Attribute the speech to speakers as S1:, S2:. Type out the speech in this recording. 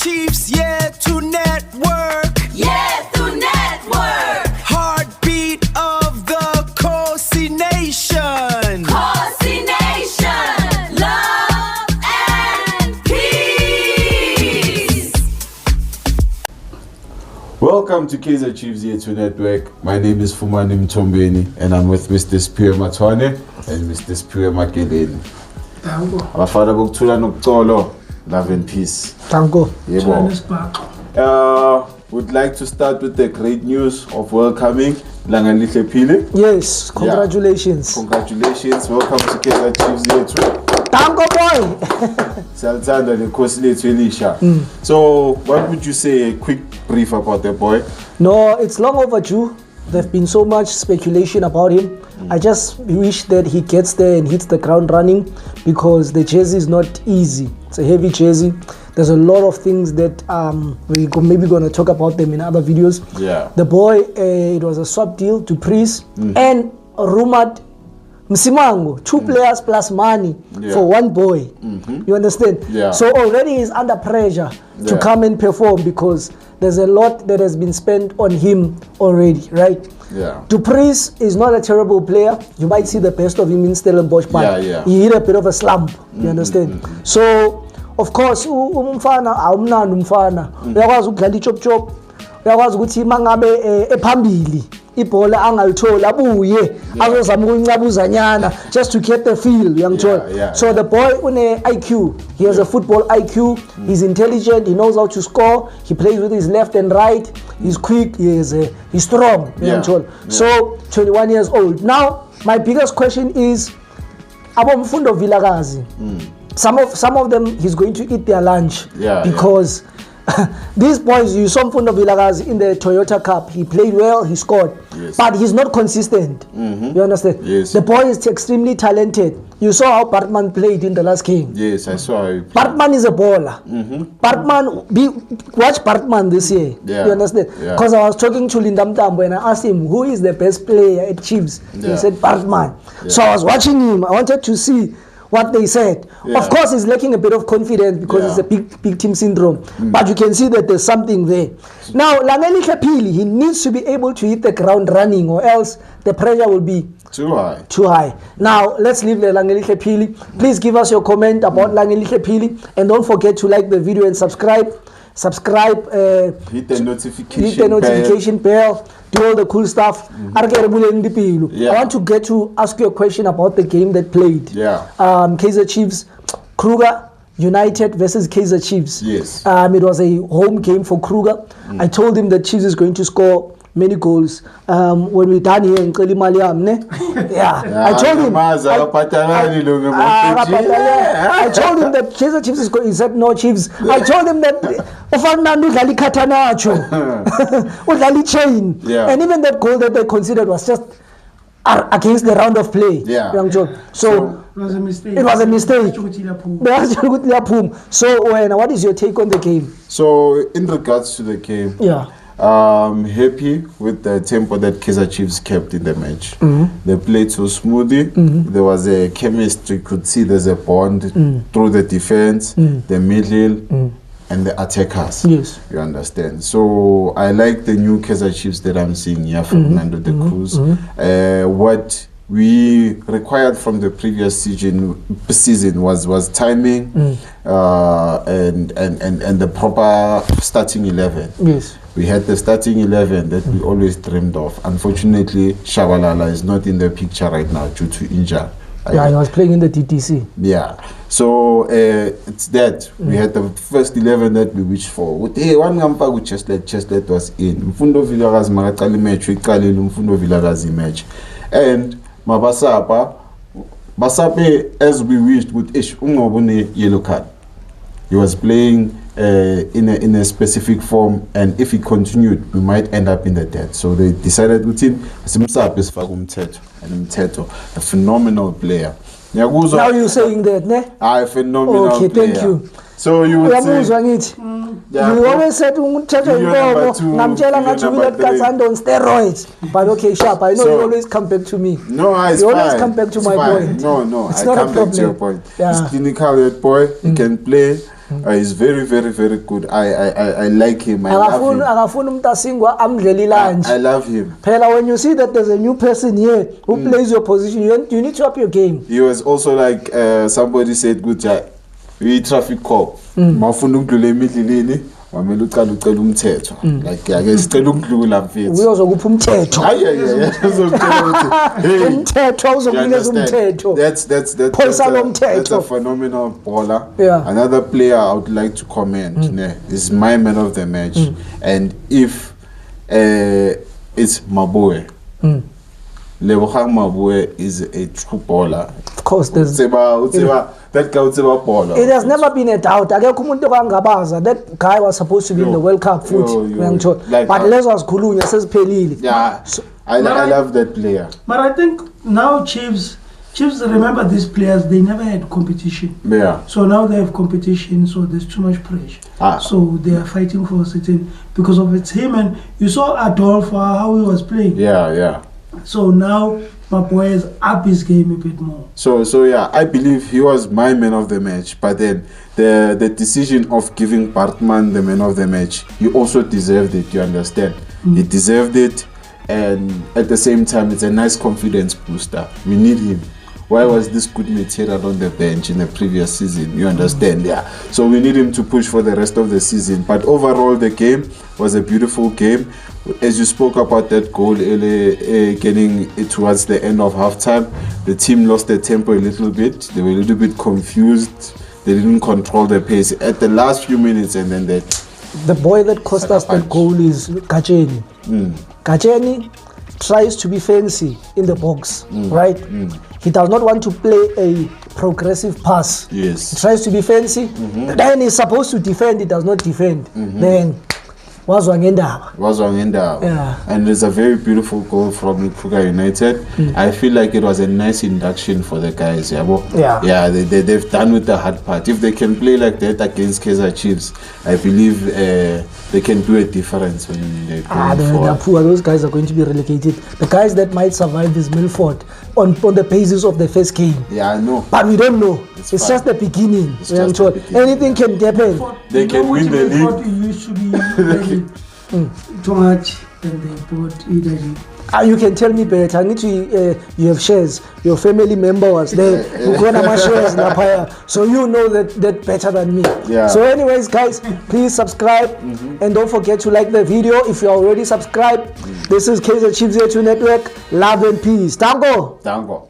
S1: Chiefs, yeah, to network.
S2: Yeah, through network.
S1: Heartbeat of the Khosi Nation.
S2: Khosi Nation. Love and peace.
S3: Welcome to Kaizer Chiefs here to Network. My name is Fumani Mtombeni and I'm with Mr. Spire Matwane and Mr. Spire Makeleni. Abafana bokuthula nokuxolo, love and peace.
S4: Tango.
S3: Yebo. Would like to start with the great news of welcoming Langalihle Phili.
S4: Yes, congratulations.
S3: Yeah. Congratulations. Welcome to Kaizer Chiefs here too.
S4: Tango boy.
S3: Saltanda the Khosi lethu Elisha. So, what would you say, a quick brief about the boy?
S4: No, it's long overdue. There's been so much speculation about him. I just wish that he gets there and hits the ground running because the jersey is not easy. It's a heavy jersey. There's a lot of things that we're maybe going to talk about them in other videos.
S3: Yeah.
S4: The boy, it was a swap deal to Priest and rumored Msimango, 2 players plus money for one boy. You understand?
S3: Yeah.
S4: So already he's under pressure to come and perform because there's a lot that has been spent on him already, right?
S3: Yeah.
S4: Dupreez is not a terrible player. You might see the best of him in Stellenbosch, but he hit a bit of a slump. You understand? So, of course, umfana awumnandi umfana. Uyakwazi ukudlala ichop, uyakwazi ukuthi mangabe ephambili ibhola angalithola abuye azozama ukuncabuzanyana just to get the feel, uyangithola. So the boy une IQ. He has a football IQ. He's intelligent. He knows how to score. He plays with his left and right. He's quick. He's strong. So 21 years old. Now my biggest question is abomfundo Vilakazi. Some of them he's going to eat their lunch because these boys, you saw Mfundo Vilakazi in the Toyota Cup. He played well, he scored, but he's not consistent. You understand?
S3: Yes.
S4: The boy is extremely talented. You saw how Bartman played in the last game.
S3: Yes, I saw how he played.
S4: Bartman is a baller. Watch Bartman this year. You understand? Because I was talking to Linda Mtambo and I asked him who is the best player at Chiefs. He said Bartman. So I was watching him. I wanted to see what they said. Of course, he's lacking a bit of confidence because it's a big team syndrome. But you can see that there's something there. Now, Langalihle Phili, he needs to be able to hit the ground running or else the pressure will be too high. Now, let's leave the Langalihle Phili. Please give us your comment about Langalihle Phili and don't forget to like the video and subscribe. Hit the notification bell. Do all the cool stuff. I want to get to ask you a question about the game that played. Kaizer Chiefs, Kruger United versus Kaizer Chiefs.
S3: Yes.
S4: It was a home game for Kruger. I told him that Chiefs is going to score many goals. When we done here in Kalimaliam, I told him. I told him that Kaizer Chiefs is going. He said no Chiefs. I told him that Ufernando Dali Catanacho, Udali chain, and even that goal that they considered was just against the round of play. So
S5: it was a mistake.
S4: It was a mistake. So what is your take on the game?
S3: So in regards to the game, happy with the tempo that Kaizer Chiefs kept in the match. They played so smoothly. There was a chemistry. You could see there's a bond through the defense, the middle, and the attackers.
S4: Yes.
S3: You understand? So I like the new Kaizer Chiefs that I'm seeing here, Fernando de Cruz. What we required from the previous season was timing and the proper starting 11.
S4: Yes.
S3: We had the starting 11 that we always dreamed of. Unfortunately, Shabalala is not in the picture right now due to injury.
S4: He was playing in the DTC.
S3: So it's that. We had the first 11 that we wished for. With one Gampa with Chestlet was in. Mfundo Vilakazi Maratali match, we call it Mfundo Vilakazi match. And Basape, as we wished, with Ungobune yellow card. He was playing in a specific form, and if he continued, we might end up in the dead. So they decided with him, Simsap is Mteto, a phenomenal player.
S4: Now you're saying that, ne?
S3: Phenomenal
S4: player.
S3: Okay,
S4: thank you.
S3: So you would
S4: uyamuzwa
S3: say,
S4: ngithi
S3: Yeah,
S4: you
S3: but-
S4: always said umthetho
S3: Video number
S4: inkomo
S3: two,
S4: ngamtshela
S3: video
S4: ngathi
S3: number
S4: that guy's
S3: three.
S4: on steroids but okay sharp I know
S3: So-
S4: you always come back to me
S3: no, it's
S4: you
S3: fine.
S4: always come back to
S3: It's
S4: my
S3: fine.
S4: point.
S3: No,
S4: It's
S3: I
S4: not a
S3: come back to your
S4: problem.
S3: point.
S4: Yeah.
S3: He's clinical, that boy. He can play. He's very, very, very good. I like him. I love him.
S4: akafuni umuntu asingwa amdleli lunch
S3: I love him.
S4: phela when you see that there's a new person here who plays your position you need to up your game.
S3: He was also like somebody said, good job. We traffic cop. Mafuna ukudlula emidleleni, wamele uqala ucela umthetho. Like ake sicela ukudlula mfethu.
S4: uyozokupha umthetho umthetho uzokunikeza umthetho Phoyisa lo
S3: That's
S4: mthetho.
S3: a phenomenal baller.
S4: Yeah.
S3: Another player I would like to comment is my man of the match. And if it's Mabue. Lebogang Mabue is a true baller.
S4: of course there's
S3: That guy was a baller.
S4: it has never been a doubt akekho umuntu okangabaza that guy was supposed to be in the World Cup futhi uyangithola
S3: Like,
S4: but lezo azikhulunywa sesiphelile
S3: Yeah, I love that player.
S5: But I think now Chiefs remember these players, they never had competition.
S3: Yeah.
S5: So now they have competition, so there's too much pressure. So they are fighting for a certain, because of it's him, and you saw Adolfo, how he was playing.
S3: Yeah.
S5: So now my boy has up his game a bit more.
S3: So yeah, I believe he was my man of the match. But then the decision of giving Bartman the man of the match, he also deserved it. You understand? He deserved it, and at the same time, it's a nice confidence booster. We need him. Why was this good material on the bench in the previous season? You understand? Yeah. So we need him to push for the rest of the season. But overall, the game was a beautiful game. As you spoke about that goal getting it towards the end of halftime, the team lost their tempo a little bit. They were a little bit confused. They didn't control the pace at the last few minutes, and then
S4: the boy that cost us that goal is Gacheni. Gacheni tries to be fancy in the box, right? He does not want to play a progressive pass.
S3: Yes.
S4: He tries to be fancy. Then he's supposed to defend, he does not defend. Then wazwa ngendaba. Yeah.
S3: And it's a very beautiful goal from Kruger United. I feel like it was a nice induction for the guys.
S4: Yeah.
S3: They've done with the hard part. If they can play like that against Kaizer Chiefs, I believe they can do a difference when they go
S4: They're
S3: forward.
S4: poor. Those guys are going to be relegated. The guys that might survive is Milford on the basis of the first game.
S3: Yeah, I know.
S4: But we don't know. It's
S3: fine.
S4: just the beginning.
S3: It's just the beginning.
S4: Anything can happen.
S3: They
S5: You
S3: can
S5: know
S3: win
S5: which
S3: the league.
S5: Milford used to be very too much, and they bought Italy.
S4: You can tell me better. I need to. You have shares. Your family member was there. Ukona ma shares lapha. So you know that better than me.
S3: Yeah.
S4: So, anyways, guys, please subscribe and don't forget to like the video if you are already subscribed. This is Kaizer Chiefs Network. Love and peace. Tango.
S3: Dango.